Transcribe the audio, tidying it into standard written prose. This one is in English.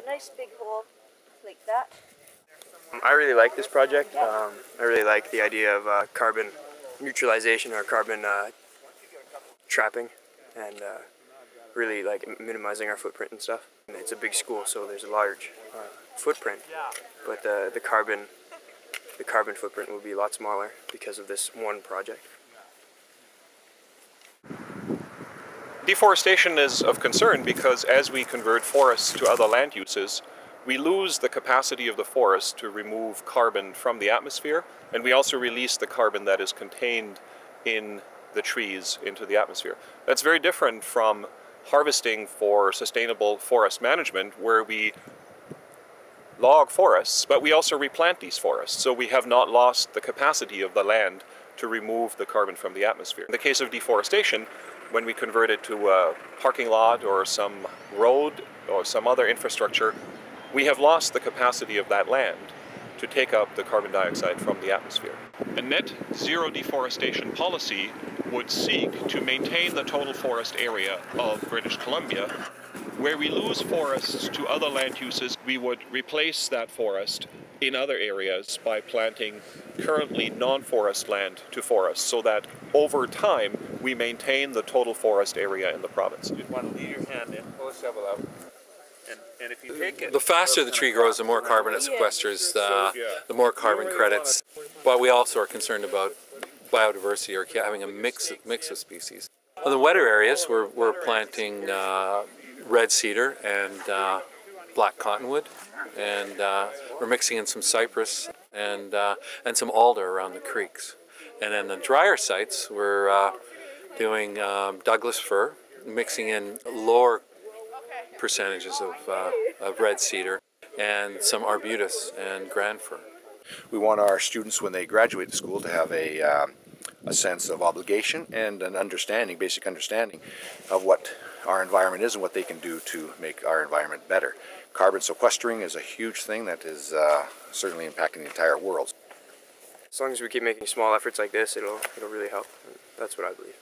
a nice big hole like that. I really like this project. I really like the idea of carbon neutralization or carbon trapping, and really like minimizing our footprint and stuff. It's a big school, so there's a large footprint, but the carbon footprint will be a lot smaller because of this one project. Deforestation is of concern because as we convert forests to other land uses, we lose the capacity of the forest to remove carbon from the atmosphere, and we also release the carbon that is contained in the trees into the atmosphere. That's very different from harvesting for sustainable forest management, where we log forests, but we also replant these forests, so we have not lost the capacity of the land to remove the carbon from the atmosphere. In the case of deforestation, when we convert it to a parking lot or some road or some other infrastructure, we have lost the capacity of that land to take up the carbon dioxide from the atmosphere. A net zero deforestation policy would seek to maintain the total forest area of British Columbia. Where we lose forests to other land uses, we would replace that forest in other areas by planting currently non-forest land to forest, so that over time we maintain the total forest area in the province. You want to leave your hand in, pull a shovel out, and if you take it... The faster the tree grows, the more carbon it sequesters, the more carbon credits. But we also are concerned about biodiversity, or having a mix of species. In the wetter areas, we're planting red cedar and black cottonwood, and we're mixing in some cypress and some alder around the creeks. And in the drier sites, we're doing Douglas fir, mixing in lower percentages of red cedar and some arbutus and grand fir. We want our students, when they graduate the school, to have a sense of obligation and an understanding, basic understanding of what our environment is and what they can do to make our environment better. Carbon sequestering is a huge thing that is certainly impacting the entire world. As long as we keep making small efforts like this, it'll really help. That's what I believe.